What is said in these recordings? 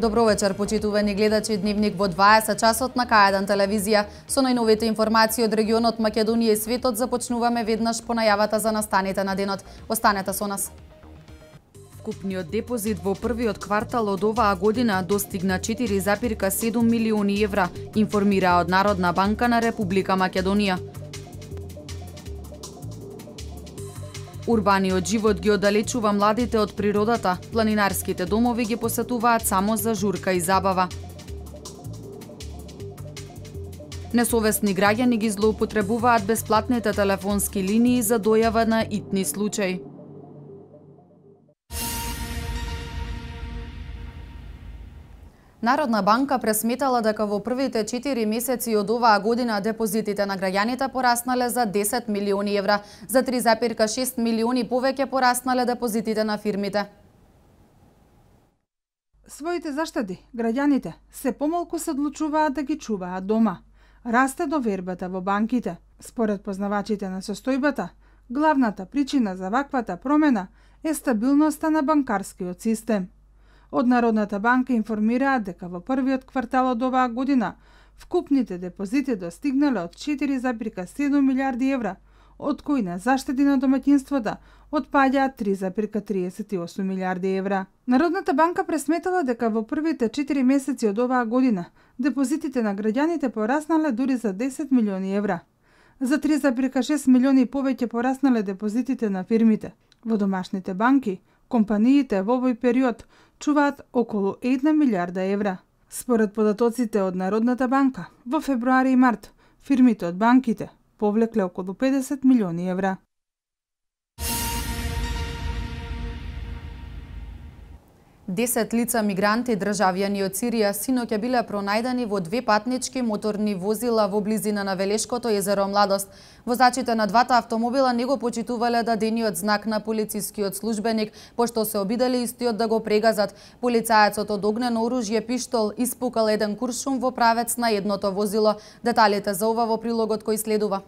Добро вечер, почитувани гледачи. Дневник во 20 часот на К1 телевизија. Со најновите информации од регионот Македонија и светот започнуваме веднаш по најавата за настаните на денот. Останете со нас. Вкупниот депозит во првиот квартал од оваа година достигна 4,7 милиони евра, информира од Народна банка на Република Македонија. Урбаниот живот ги оддалечува младите од природата. Планинарските домови ги посетуваат само за журка и забава. Несовесни граѓани ги злоупотребуваат бесплатните телефонски линии за дојава на итни случаи. Народна банка пресметала дека во првите 4 месеци од оваа година депозитите на граѓаните пораснале за 10 милиони евра, за 3,6 милиони повеќе пораснале депозитите на фирмите. Своите заштеди граѓаните се помалку се одлучуваат да ги чуваат дома. Расте довербата во банките. Според познавачите на состојбата, главната причина за ваквата промена е стабилноста на банкарскиот систем. Од Народната банка информираат дека во првиот квартал од оваа година вкупните депозити достигнале од 4,7 милиарди евра, од кои на заштеди на домаќинствата отпаѓаат 3,38 милиарди евра. Народната банка пресметала дека во првите 4 месеци од оваа година депозитите на граѓаните пораснале дури за 10 милиони евра. За 3,6 милиони повеќе пораснале депозитите на фирмите. Во домашните банки, компаниите во овој период чуваат околу 1 милиарда евра. Според податоците од Народната банка, во февруари и март, фирмите од банките повлекле околу 50 милиони евра. Десет лица мигранти државјани од Сирија синоќа биле пронајдени во 2 патнички моторни возила во близина на Велешкото езеро Младост. Возачите на двата автомобила не го почитувале дадениот знак на полицискиот службеник, пошто се обиделе истиот да го прегазат. Полицаецот од огнено оружје пиштол испукал еден куршум во правец на едното возило. Деталите за ова во прилогот кој следува.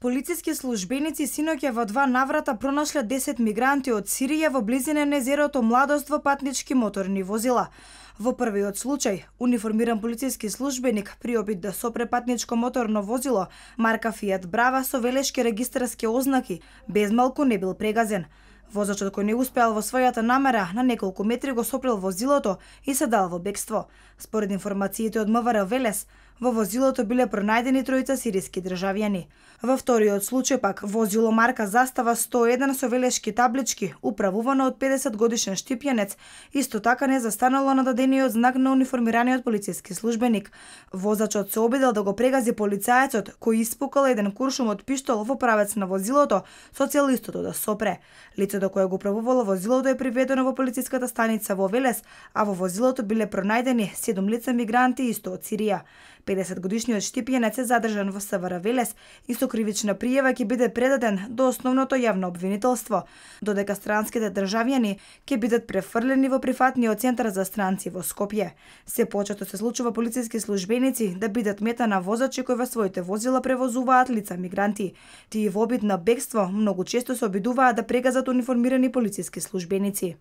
Полициски службеници синоќа во 2 наврата пронашле 10 мигранти од Сирија во близина на езерото Младост во патнички моторни возила. Во првиот случај, униформиран полициски службеник при обид да сопре патничко моторно возило марка Fiat Brava со велешки регистарски ознаки, без малку не бил прегазен. Возачот кој не успеал во својата намера на неколку метри го сопрел возилото и се дал во бегство. Според информациите од МВР Велес, во возилото биле пронајдени 3 сириски државјани. Во вториот случај пак возило марка Застава 101 со велешки таблички, управувано од 50 годишен штипјанец, исто така не застанало на дадениот знак на униформираниот полициски службеник. Возачот се обидел да го прегази полицаецот, кој испукал еден куршум од пиштол во правец на возилото со цел истото да сопре. Лицето кое го управувало возилото е приведено во полициската станица во Велес, а во возилото биле пронајдени 7 лица мигранти исто од Сирија. 50-годишниот штипјанец е задржан во СВР Велес и со кривична пријава ќе биде предаден до основното јавно обвинителство, додека странските државјани ќе бидат префрлени во прифатниот центар за странци во Скопје. Се почесто се случува полициски службеници да бидат мета на возачи кои во своите возила превозуваат лица мигранти. Тие во обид на бегство многу често се обидуваат да прегазат униформирани полициски службеници.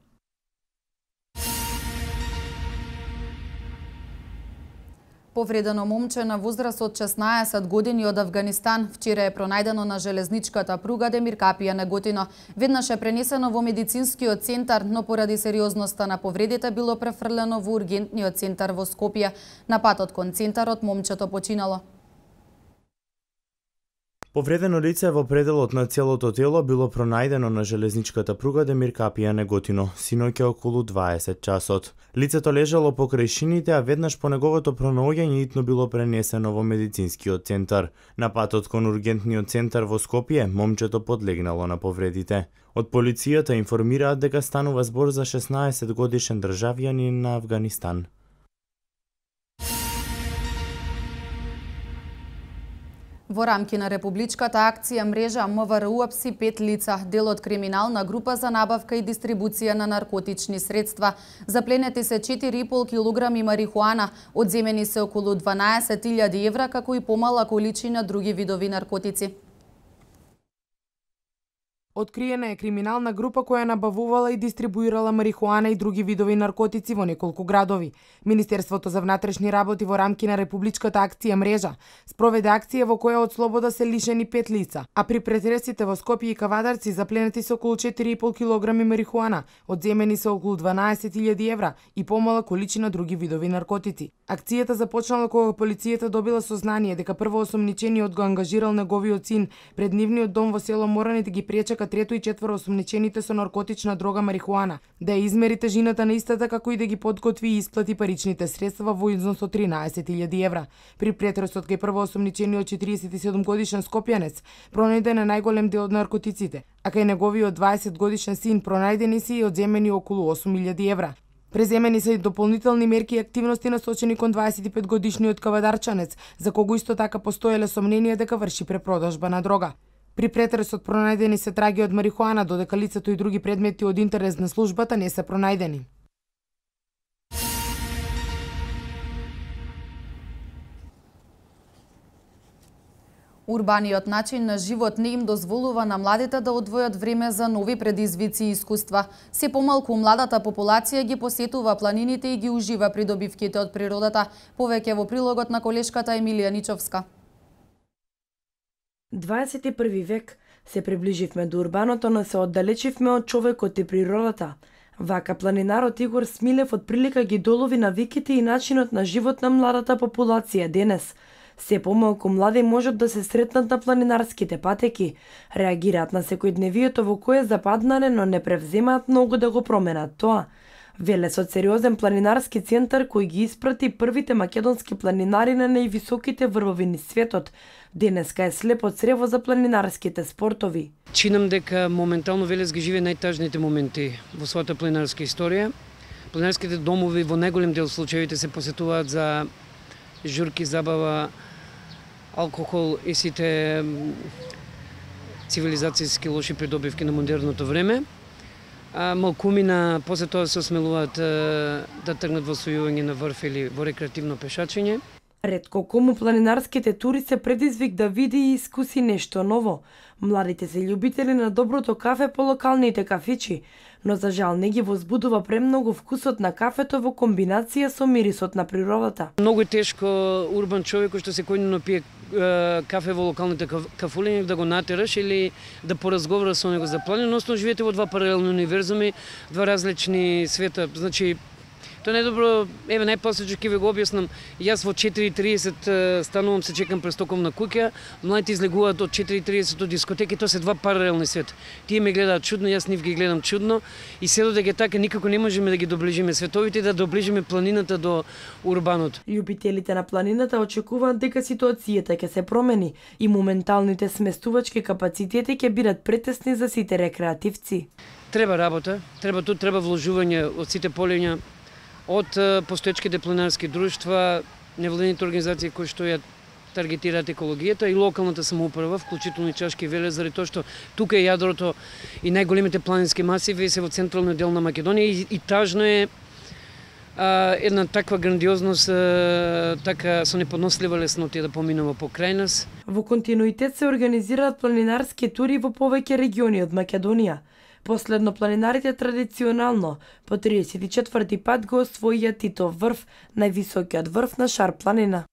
Повредено момче на возраст од 16 години од Авганистан вчера е пронајдено на железничката пруга Демир Капија Неготино. Веднаш е пренесено во медицинскиот центар, но поради сериозноста на повредите било префрлено во ургентниот центар во Скопје. На патот кон центарот момчето починало. Повредено лице во пределот на целото тело било пронајдено на железничката пруга Демир Капија Неготино, синоќа околу 20 часот. Лицето лежало покрај шините, а веднаш по неговото пронаоѓање итно било пренесено во медицинскиот центар. На патот кон ургентниот центар во Скопје, момчето подлегнало на повредите. Од полицијата информираат дека станува збор за 16 годишен државјанин на Авганистан. Во рамки на републичката акција мрежа МВР апси 5 лица, дел од криминална група за набавка и дистрибуција на наркотични средства. Запленети се 4,5 килограми марихуана, одземени се околу 12.000 евра, како и помала количина други видови наркотици. Откриена е криминална група која набавувала и дистрибуирала марихуана и други видови наркотици во неколку градови. Министерството за внатрешни работи во рамки на републичката акција мрежа спроведе акција во која од слобода се лишени 5 лица, а при претресите во Скопје и Кавадарци запленети се околу 4,5 килограми марихуана, одземени се околу 12.000 евра и помала количина други видови наркотици. Акцијата започнала кога полицијата добила сознание дека првоосомничениот го ангажирал неговиот син пред нивниот дом во село Морани да ги пречека трето и четворо осомничените со наркотична дрога марихуана, да ја измери тежината на истата како и да ги подготви и исплати паричните средства во износ од 13.000 евра. При претресот кај првоосомничениот 47 годишен скопјанец пронајден е најголем дел од наркотиците, а кај неговиот 20 годишен син пронајдени се и одземени околу 8.000 евра. Преземени се и дополнителни мерки и активности насочени кон 25 годишниот кавадарчанец, за кого исто така постоеле сомненија дека врши препродажба на дрога. При претресот пронајдени се траги од марихуана, додека лицето и други предмети од интерес на службата не се пронајдени. Урбаниот начин на живот не им дозволува на младите да одвојат време за нови предизвици и искуства. Се помалку младата популација ги посетува планините и ги ужива придобивките од природата. Повеќе во прилогот на колешката Емилија Ничовска. 21 век се приближивме до урбаното, но се оддалечивме од човекот и природата. Вака планинарот Игор Смилев од прилика ги долови навиките и начинот на живот на младата популација денес. Се помалку млади можат да се сретнат на планинарските патеки, реагираат на секојдневието во кое западнале, но не превземаат многу да го променат тоа. Веле со сериозен планинарски центар кој ги испрати првите македонски планинари на највисоките врвови низ светот. Денеска е слепо црево за планинарските спортови. Чинам дека моментално Велес ги живее најтажните моменти во својата планинарска историја. Планинарските домови во најголем дел случаевите се посетуваат за журки, забава, алкохол и сите цивилизацијски лоши придобивки на модерното време. Малкумина после тоа се осмелуваат да тргнат во освојување на врв или во рекреативно пешачење. Ретко кому планинарските тури се предизвик да види и искуси нешто ново. Младите се љубители на доброто кафе по локалните кафичи, но за жал не ги возбудува премногу вкусот на кафето во комбинација со мирисот на природата. Многу е тешко урбан човек кој што секојдневно пие кафе во локалните кафулиња да го натераш или да поразговара со него за планина, односно живеете во два паралелни универзуми, два различни света. Значи, тоа не е добро, еве најпоследно ќе ви го објаснам. Јас во 4:30 станувам, се чекам престоковна куќа, младите излегуваат од 4:30 до дискотеки, тоа се два паралелни света. Тие ме гледаат чудно, јас нив ги гледам чудно и се додека така никако не можеме да ги доближиме световите, да доближиме планината до урбаното. Љубителите на планината очекуваат дека ситуацијата ќе се промени и моменталните сместувачки капацитети ќе бидат претесни за сите рекреативци. Треба работа, треба вложување од сите полиња, од постоечките планинарски друштва, невладините организации кои што ја таргетираат екологијата и локалната самоуправа, вклучително и Чашки Велес, заради тоа што тука е јадрото и најголемите планински масиви се во централниот дел на Македонија и тажно е една таква грандиозност, така со неподнослива леснотија да поминува покрај нас. Во континуитет се организираат планинарски тури во повеќе региони од Македонија. Последно планинарите традиционално по 34-ти пат го освоија Титов врв, највисокиот врв на Шар планина.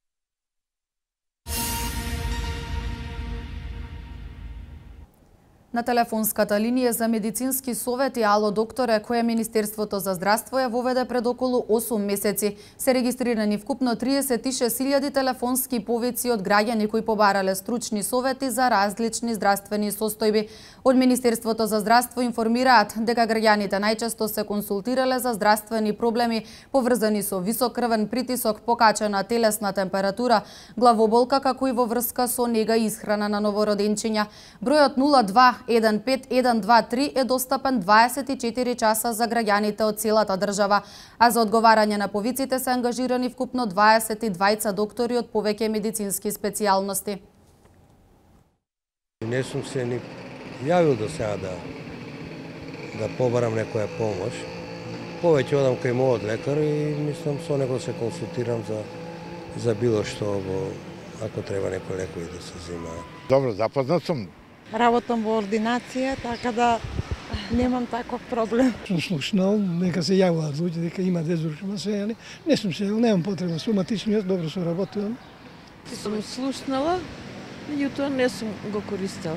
На телефонската линија за медицински совети Ало докторе, која Министерството за здравство ја воведе пред околу 8 месеци, се регистрирани вкупно 36.000 телефонски повици од граѓани кои побарале стручни совети за различни здравствени состојби. Од Министерството за здравство информираат дека граѓаните најчесто се консултирале за здравствени проблеми поврзани со висок крвен притисок, покачена телесна температура, главоболка, како и во врска со нега и исхрана на новороденчиња. Бројот 0215-123 е достапен 24 часа за граѓаните од целата држава, а за одговарање на повиците се ангажирани вкупно 22 доктори од повеќе медицински специјалности. Не сум се ни јавил до сега да побарам некоја помош. Повеќе одам кај мојот лекар и мислам со него се консултирам за било што ако треба некој лекови да се зема. Добро, запознат сум. Работам во ординација, така да немам таков проблем. Сум слушнал, нека се јавуваат луѓе дека има дезуршено сејане. Не сум се, немам потреба, соматичниот, добро се работувам. Сум слушнала, меѓутоа не сум го користел.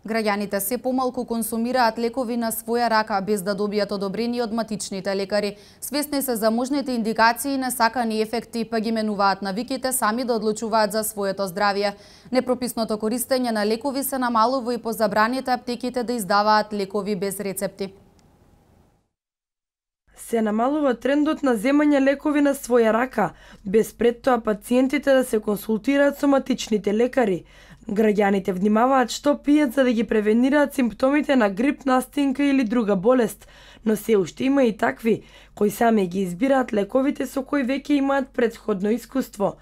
Граѓаните се помалку консумираат лекови на своја рака без да добијат одобрение од матичните лекари. Свесни се за можните индикации и несакани ефекти, па ги менуваат навиките сами да одлучуваат за своето здравје. Непрописното користење на лекови се намалува и по забраните аптеките да издаваат лекови без рецепти. Се намалува трендот на земање лекови на своја рака, без пред тоа пациентите да се консултираат со матичните лекари. Граѓаните внимаваат што пијат за да ги превенираат симптомите на грип, настинка или друга болест, но се уште има и такви кои сами ги избираат лековите со кои веќе имаат претходно искуство.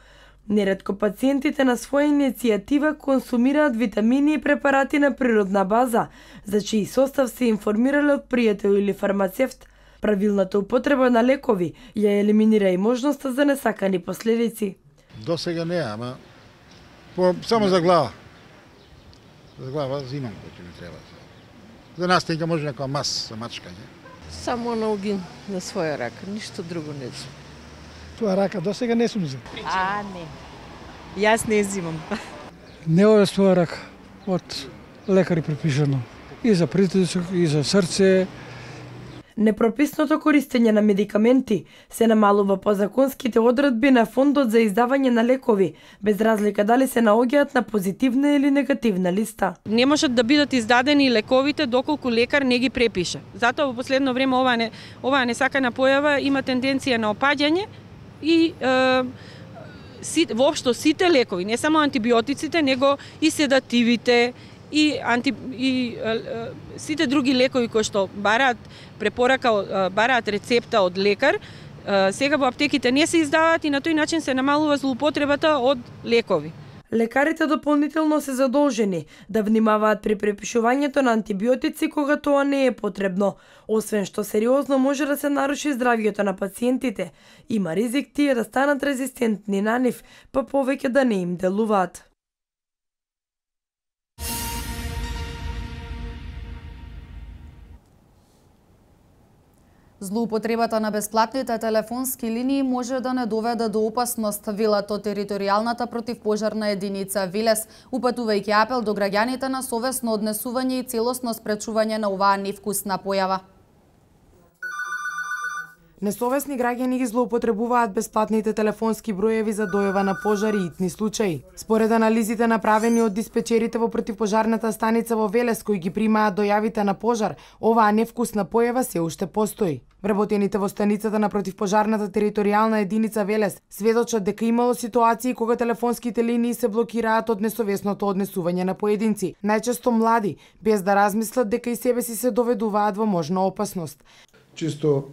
Неретко пациентите на своја иницијатива консумираат витамини и препарати на природна база, за чиј состав се информирале од пријател или фармацевт. Правилната употреба на лекови ја елиминира и можноста за несакани последици. До сега не, ама само за глава. За глава зимам кој ми треба. За настинка може некоја мас за мачкање. Само аналгин на своја рака, ништо друго не зим. Своја рака до сега не сум зим. Не. Јас не зимам. Не ове своја рака од лекари препишано. И за притисок, и за срце. Непрописното користење на медикаменти се намалува по законските одредби на фондот за издавање на лекови, без разлика дали се наоѓаат на позитивна или негативна листа. Не можат да бидат издадени лековите доколку лекар не ги препише. Затоа во последно време оваа несакана појава има тенденција на опаѓање и воопшто сите лекови, не само антибиотиците, него и седативите, и сите други лекови кои што бараат препорака, бараат рецепта од лекар, сега во аптеките не се издаваат и на тој начин се намалува злоупотребата од лекови. Лекарите дополнително се задолжени да внимаваат при препишувањето на антибиотици кога тоа не е потребно, освен што сериозно може да се наруши здравјето на пациентите. Има ризик тие да станат резистентни на нив, па повеќе да не им делуваат. Злоупотребата на бесплатните телефонски линии може да не доведе до опасност, велат од територијалната противпожарна единица Велес, упатувајќи апел до граѓаните на совесно однесување и целосно спречување на оваа невкусна појава. Несовесни граѓани ги злоупотребуваат бесплатните телефонски броеви за дојава на пожари и итни случаи. Според анализите направени од диспечерите во противпожарната станица во Велес кои ги примаат дојавите на пожар, оваа невкусна појава се уште постои. Вработените во станицата на противпожарната територијална единица Велес сведочат дека имало ситуации кога телефонските линии се блокираат од несовесното однесување на поединци, најчесто млади, без да размислат дека и себе си се доведуваат во можна опасност. Чисто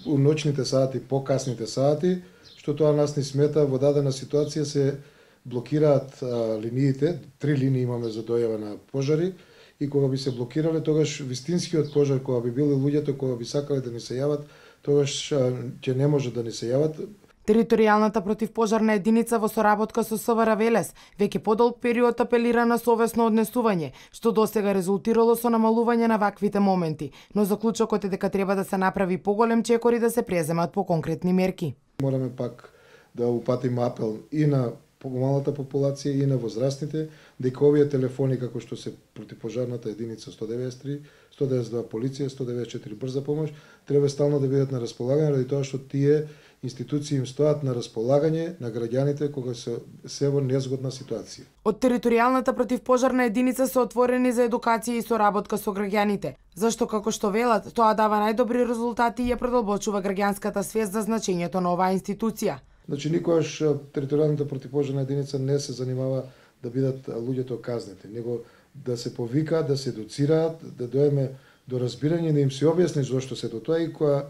у ноќните сати, покасните сати, што тоа нас не смета, во дадена ситуација се блокираат линиите, 3 линии имаме за дојава на пожари, и кога би се блокирале, тогаш вистинскиот пожар, кога би били луѓето, кога би сакале да ни се јават, тогаш ќе не може да ни се јават. Територијалната противпожарна единица во соработка со СВР Велес веќе подолг период апелира на совесно однесување, што досега резултирало со намалување на ваквите моменти, но заклучокот е дека треба да се направи поголем чекор и да се преземат по конкретни мерки. Мораме пак да упатиме апел и на помалата популација и на возрастните, дека овие телефони како што се противпожарната единица 193, 192 полиција, 194 брза помош, треба стално да бидат на располагање, ради тоа што тие институции им стоат на располагање на граѓаните кога се во незгодна ситуација. Од територијалната противпожарна единица се отворени за едукација и соработка со граѓаните, зашто како што велат, тоа дава најдобри резултати и ја продолбочува граѓанската свест за значењето на оваа институција. Значи никогаш територијалната противпожарна единица не се занимава да бидат луѓето казнети, него да се повика, да се едуцираат, да доеме до разбирање, да им се објасни зошто се до тоа и која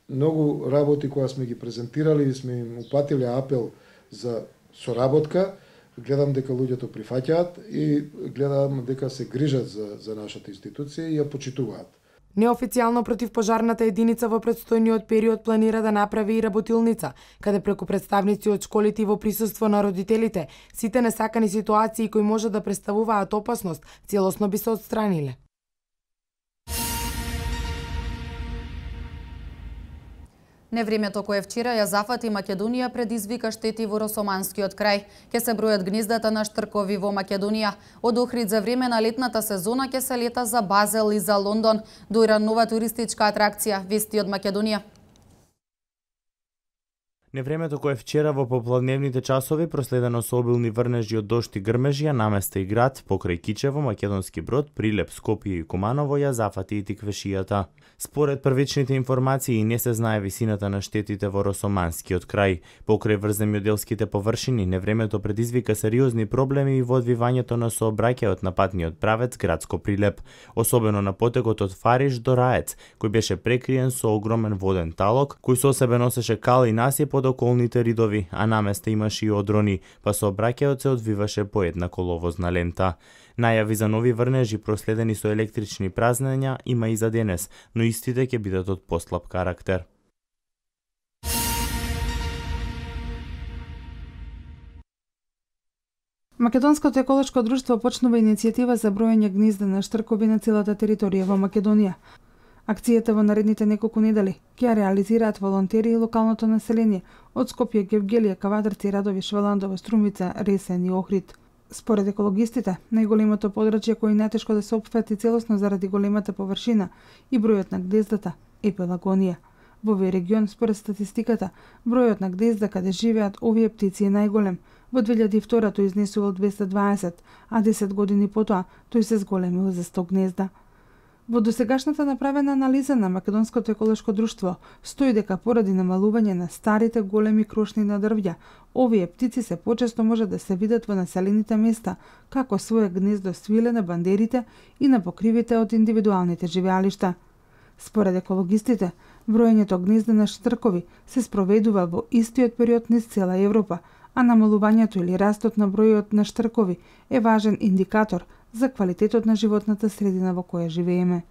многу работи која сме ги презентирали и сме им упатиле апел за соработка, гледам дека луѓето прифаќаат и гледам дека се грижат за нашата институција и ја почитуваат. Неофицијално противпожарната единица во предстојниот период планира да направи и работилница, каде преку представници од школите и во присуство на родителите, сите несакани ситуации кои може да представуваат опасност, целосно би се отстраниле. Невремето кое вчера ја зафати Македонија предизвика штети во Росоманскиот крај. Ке се бројат гнездата на штркови во Македонија. Од Охрид за време на летната сезона ке се лета за Базел и за Лондон. Доира нова туристичка атракција, вести од Македонија. Невремето кое вчера во попладневните часови проследено со обилни врнежи од дожд и грмежи ја наместа и град покрај Кичево, Македонски Брод, Прилеп, Скопје и Куманово ја зафати и тиквешијата. Според првичните информации не се знае висината на штетите во Росоманскиот крај. Покрај врземјоделските површини, невремето предизвика сериозни проблеми и во одвивањето на сообраќајот на патниот правец градско Прилеп, особено на потекот од Фариш до Раец, кој беше прекриен со огромен воден талок, кој со себе носеше кал и насип од околните ридови, а наместа имаше и одрони, па сообраќајот се одвиваше по една коловозна лента. Најави за нови врнежи проследени со електрични празнења има и за денес, но истите ќе бидат од послаб карактер. Македонското еколошко друштво почнува иницијатива за броење гнезда на штркови на целата територија во Македонија. Акцијата во наредните неколку недели ќе ја реализираат волонтери и локалното население од Скопје, Гевгелија, Кавадарци, Радови, Шваландово, Струмица, Ресен и Охрид. Според екологистите, најголемото подрачје кој најтешко да се опфати целосно заради големата површина и бројот на гнездата е Пелагонија. Во овој регион, според статистиката, бројот на гнезда каде живеат овие птици е најголем. Во 2002 тој изнесувал 220, а 10 години потоа тој се зголемил за 100 гнезда. Во досегашната направена анализа на Македонското еколошко друштво стои дека поради намалување на старите големи крошни на дрвја, овие птици се почесто може да се видат во населените места, како свое гнездо свиле на бандерите и на покривите од индивидуалните живеалишта. Според екологистите, броењето гнезда на штркови се спроведува во истиот период низ цела Европа, а намалувањето или растот на бројот на штркови е важен индикатор за квалитетот на животната средина во која живееме.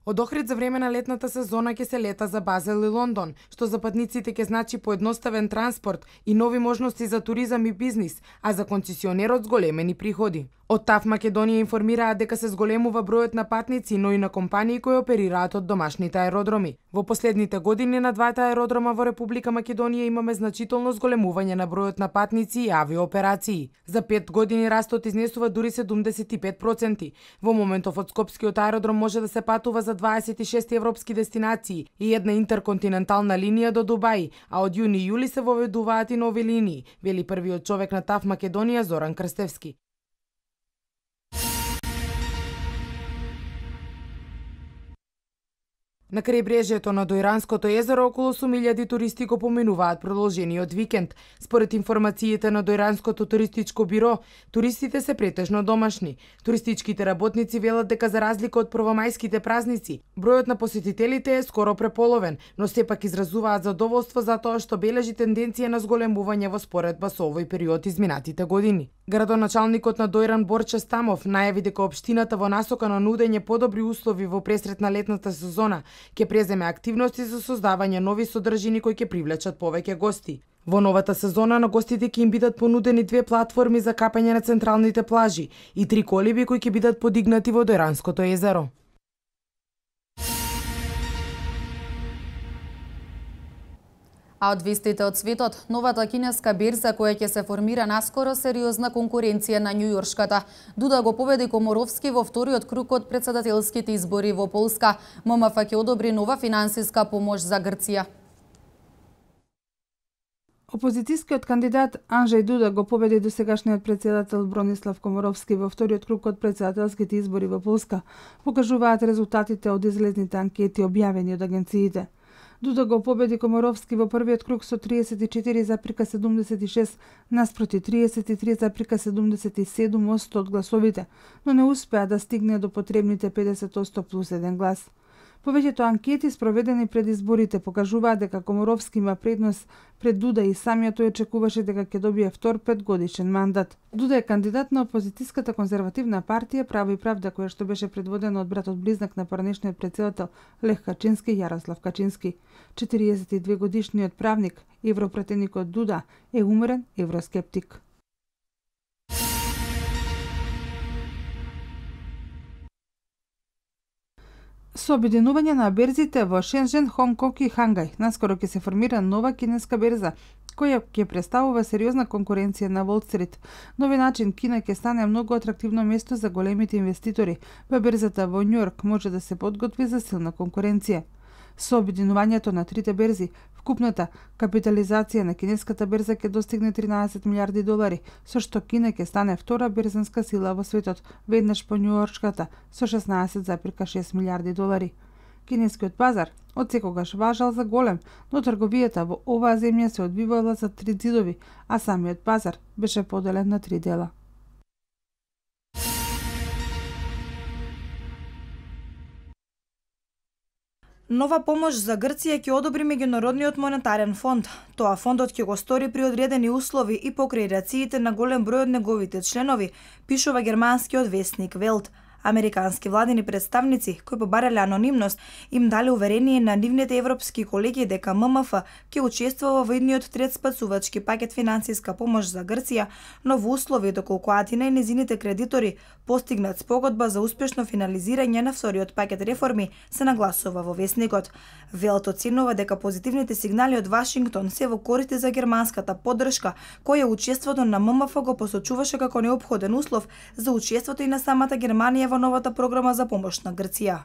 Од Охрид за време на летната сезона ќе се лета за Базел и Лондон, што за патниците ќе значи поедноставен транспорт и нови можности за туризам и бизнис, а за концесионерот зголемени приходи. Од ТАФ Македонија информираат дека се зголемува бројот на патници, но и на компании кои оперираат од домашните аеродроми. Во последните години на двата аеродрома во Република Македонија имаме значително зголемување на бројот на патници и авиооперации. За 5 години растот изнесува дури 75%. Во моментов од Скопскиот аеродром може да се патува за 26 европски дестинации и една интерконтинентална линија до Дубај, а од јуни и јули се воведуваат и нови линии, вели првиот човек на ТАФ Македонија Зоран Крстевски. На крајбрежјето на Дојранското езеро околу 8.000 туристи го поминуваат продолжениот викенд. Според информациите на Дојранското туристичко биро, туристите се претежно домашни. Туристичките работници велат дека за разлика од првомајските празници, бројот на посетителите е скоро преполовен, но сепак изразуваат задоволство затоа што бележи тенденција на зголемување во споредба со овој период изминатите години. Градоначалникот на Дојран Борче Стамов најави дека општината во насока на нудење подобри услови во пресрет на летната сезона ќе преземе активности за создавање нови содржини кои ќе привлечат повеќе гости. Во новата сезона на гостите ќе им бидат понудени 2 платформи за капање на централните плажи и 3 колиби кои ќе бидат подигнати во Дојранското езеро. А од вестите од светот, новата кинеска берза која ќе се формира наскоро сериозна конкуренција на њујоршката. Дуда го победи Коморовски во вториот круг од претседателските избори во Полска. ММФ ќе одобри нова финансиска помош за Грција. Опозицијскиот кандидат Анжеј Дуда го победи досегашниот претседател Бронислав Коморовски во вториот круг од претседателските избори во Полска, покажуваат резултатите од излезните анкети објавени од агенциите. Дуда го победи Коморовски во првиот круг со 34,76 наспроти 33,77% од гласовите, но не успеа да стигне до потребните 50% плюс 1 глас. Повеќето анкети спроведени пред изборите покажуваат дека Коморовски има предност пред Дуда и самиот тој очекуваше дека ќе добие втор 5-годишен мандат. Дуда е кандидат на опозицијската конзервативна партија Право и правда, која што беше предводена од братот близнак на поранешниот претседател Лех Качински, Јарослав Качински. 42 годишниот правник, европратеникот Дуда, е умерен евроскептик. Со обединување на берзите во Шенжен, Хонг Конг и Хангај, наскоро ќе се формира нова кинеска берза, која ќе представува сериозна конкуренција на Wall Street. Нови начин Кина ќе стане многу атрактивно место за големите инвеститори, па берзата во Њујорк може да се подготви за силна конкуренција. Со обединувањето на трите берзи, вкупната капитализација на кинеската берза ќе достигне 13 милиарди долари, со што Кина ќе стане втора берзанска сила во светот, веднаш по њујоршката со 16,6 милиарди долари. Кинескиот пазар од секогаш важал за голем, но трговијата во оваа земја се одвивала за три ѕидови, а самиот пазар беше поделен на три дела. Нова помош за Грција ќе одобри Меѓународниот монетарен фонд. Тоа фондот ќе го стори при одредени услови и покрај реакциите на голем број од неговите членови, пишува германскиот весник Велт. Американски владини представници, кои побарале анонимност, им дали уверение на нивните европски колеги дека ММФ ќе учествува во идниот трет спасувачки пакет финансиска помош за Грција, но во услови доколку Атина и незините кредитори постигнат спогодба за успешно финализирање на вториот пакет реформи, се нагласува во весникот. Велт оценува дека позитивните сигнали од Вашингтон се во корист за германската поддршка, која учеството на ММФ го посочуваше како неопходен услов за учеството и на самата Германија во новата програма за помош на Грција.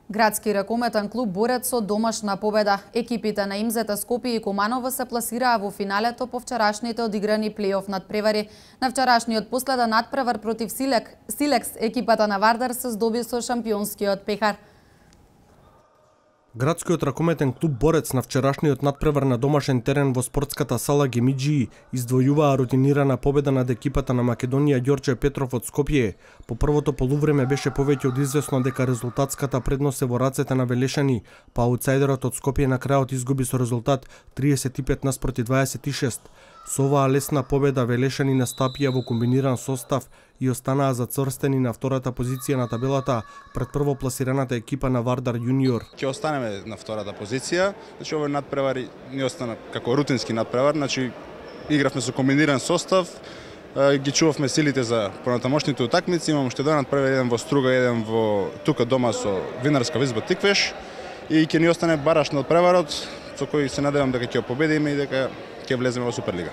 Градски ракометен клуб Борец со домашна победа. Екипите на ИМЗ-та Скопје и Куманово се пласираа во финалето по вчерашните одиграни плей-оф надпревари. На вчерашниот последен надпревар против Силекс, екипата на Вардар се здоби со шампионскиот пехар. Градскиот ракометен клуб Борец на вчерашниот надпревар на домашен терен во спортската сала Гемиџии издвојуваа рутинирана победа над екипата на Македонија Ѓорче Петров од Скопје. По првото полувреме беше повеќе од извесно дека резултатската предност е во рацете на Велешани, па аутсайдерот од Скопје на крајот изгуби со резултат 35:26. Со оваа лесна победа Велешани настапија во комбиниран состав и останаа зацврстени на втората позиција на табелата пред првопласираната екипа на Вардар Јуниор. Ќе останеме на втората позиција, значи овој надпревар ни остана како рутински надпревар, значи игравме со комбиниран состав, ги чувавме силите за понатамошните утакмици, имам уште два надпревар, еден во Струга, еден во тука дома со Винарска Визба Тиквеш и ќе ни остане бараш надпреварот со кој се надевам дека ќе победиме и дека ќе влеземе во Суперлига.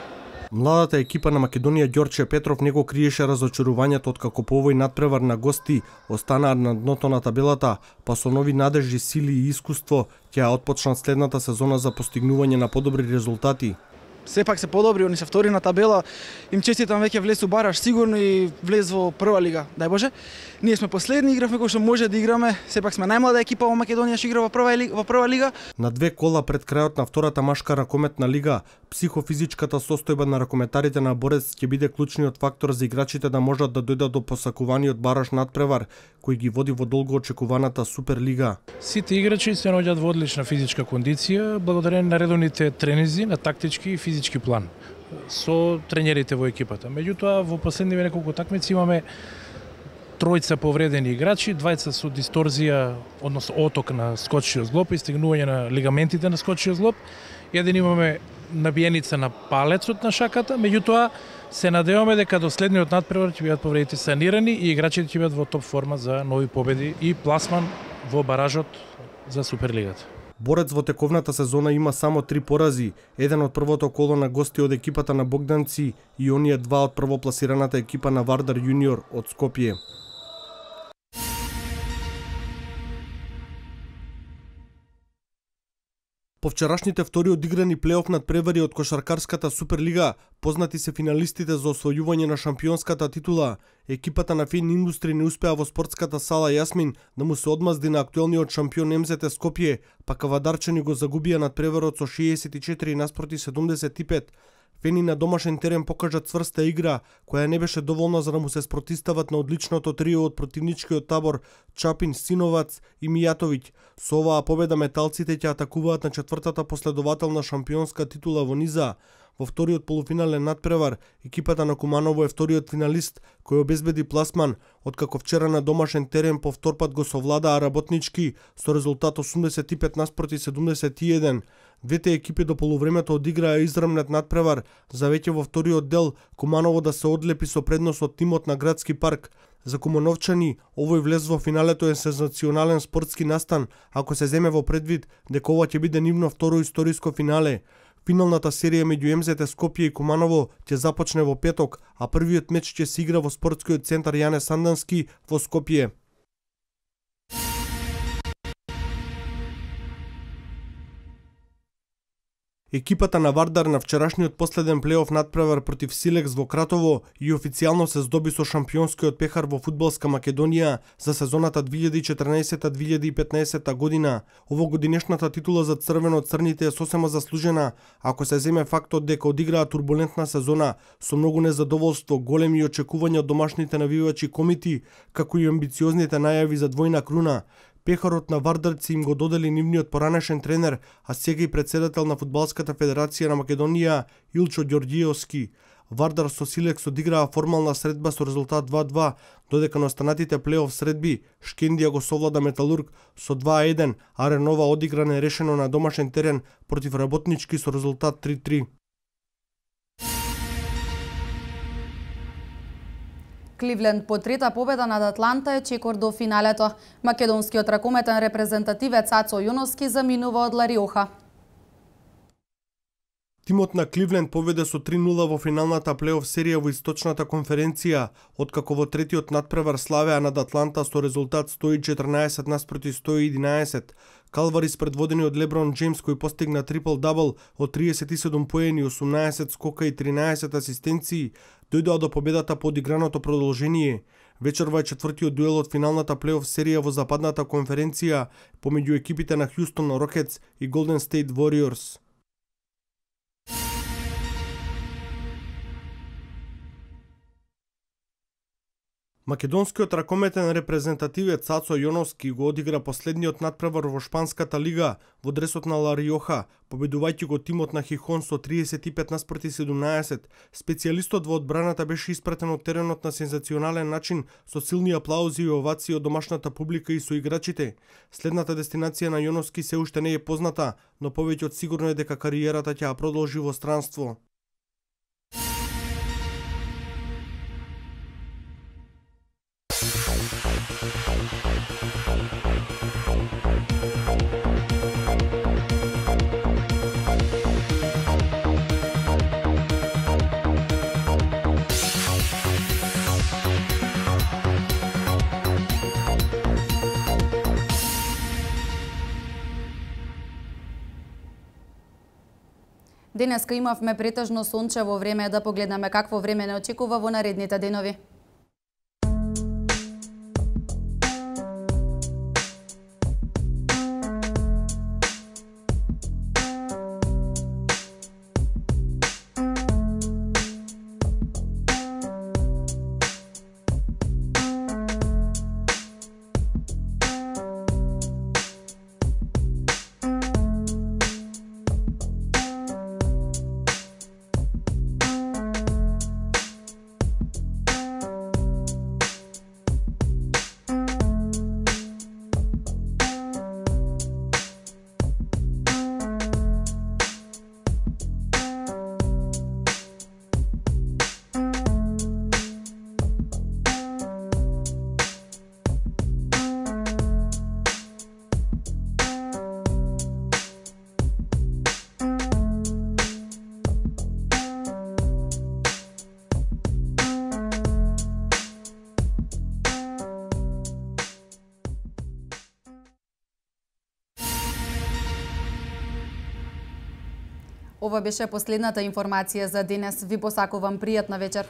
Младата екипа на Македонија Ѓорче Петров не го криеше разочарувањето откако по овој надпревар на гости останаа на дното на табелата, па со нови надежди, сили и искуство ќе отпочнат следната сезона за постигнување на подобри резултати. Сепак се подобри, они се втори на табела, им честитам веќе влез у бараш сигурно и влез во прва лига, дај Боже. Ние сме последни, игравме кој што може да играме, сепак сме најмлада екипа во Македонија што игра во прва лига. На две кола пред крајот на втората машка ракометна лига, психофизичката состојба на ракометарите на Борец ќе биде клучниот фактор за играчите да можат да дојдат до посакуваниот бараш надпревар, кој ги води во долго очекуваната Суперлига. Сите играчи се наоѓаат во одлична физичка кондиција, благодарение на редовните тренинзи на тактички и физички план со тренерите во екипата. Меѓутоа, во последниве неколку такмици имаме тројца повредени играчи, двајца со дисторзија, односно оток на скочиот зглоб и стигнување на лигаментите на скочиот зглоб. Еден имаме набиеница на палецот на шаката, меѓутоа се надеваме дека до следниот надпревар ќе бидат повредите санирани и играчите ќе бидат во топ форма за нови победи и пласман во баражот за Суперлигата. Борец во тековната сезона има само 3 порази, еден од првото коло на гости од екипата на Богданци и оние два од првопласираната екипа на Вардар Јуниор од Скопје. По вчерашните втори одиграни плейоф надпревари од кошаркарската Суперлига, познати се финалистите за освојување на шампионската титула, екипата на Фин Индустри не успеа во спортската сала Јасмин да му се одмазди на актуелниот шампион МЗТ Скопје, па кавадарчани го загубија надпреварот со 64 наспроти 75. Фени на домашен терен покажа цврста игра, која не беше доволна за да му се спротистават на одличното трио од противничкиот табор Чапин, Синовац и Мијатовиќ. Со оваа победа металците ќе атакуваат на четвртата последователна шампионска титула во низа. Во вториот полуфинален надпревар, екипата на Куманово е вториот финалист, кој обезбеди пласман, откако вчера на домашен терен по втор пат го совладаа работнички со резултат 85 наспроти 71. Двете екипи до полувремето одиграа израмнет надпревар за веќе во вториот дел Куманово да се одлепи со предност од тимот на Градски парк. За кумановчани, овој влез во финалето е сензационален спортски настан, ако се земе во предвид дека ова ќе биде нивно второ историско финале. Финалната серија меѓу МЗТ Скопје и Куманово ќе започне во петок, а првиот меч ќе се игра во спортскиот центар Јане Сандански во Скопје. Екипата на Вардар на вчерашниот последен плейоф надпревар против Силекс во Кратово и официјално се здоби со шампионскиот пехар во фудбалска Македонија за сезоната 2014-2015 година. Овогодинешната титула за црвено-црните е сосема заслужена, ако се земе фактот дека одиграа турбулентна сезона со многу незадоволство, големи очекувања од домашните навивачи Комити, како и амбициозните најави за двојна круна. Пехарот на Вардарци им го додели нивниот поранешен тренер, а сега и председател на Фудбалската федерација на Македонија Илчо Ѓорѓиевски. Вардар со Силекс одиграа формална средба со резултат 2-2, додека на останатите плейоф средби Шкендија го совлада Металург со 2-1, а Ренова одигра нерешено на домашен терен против Работнички со резултат 3-3. Кливленд по трета победа над Атланта е чекор до финалето. Македонскиот ракометен репрезентативец Ацо Јоновски заминува од Лариоха. Тимот на Кливленд победе со 3-0 во финалната плейоф серија во Источната конференција, откако во третиот надпревар славеа над Атланта со резултат 114 наспроти 111. Калварис, предводени од Леброн Джеймс, кој постигна трипл-дабл од 37 поени, 18 скока и 13 асистенции, дојдоа до победата по одиграното продолжение. Вечерва е четвртиот дуел од финалната плейоф серија во Западната конференција помеѓу екипите на Хјустон Рокетс и Голден Стейт Вориорс. Македонскиот ракометен репрезентативец Ацо Јоновски го одигра последниот надпревар во Шпанската лига во дресот на Лариоха, победувајќи го тимот на Хихон со 35 наспроти 17. Специјалистот во одбраната беше испратен од теренот на сензационален начин со силни аплаузи и овации од домашната публика и со играчите. Следната дестинација на Јоновски се уште не е позната, но повеќе од сигурно е дека кариерата ќе ја продолжи во странство. Денеска имавме претежно сончево време, да погледнеме какво време не очекува во наредните денови. Ова беше последната информација за денес. Ви посакувам пријатна вечер.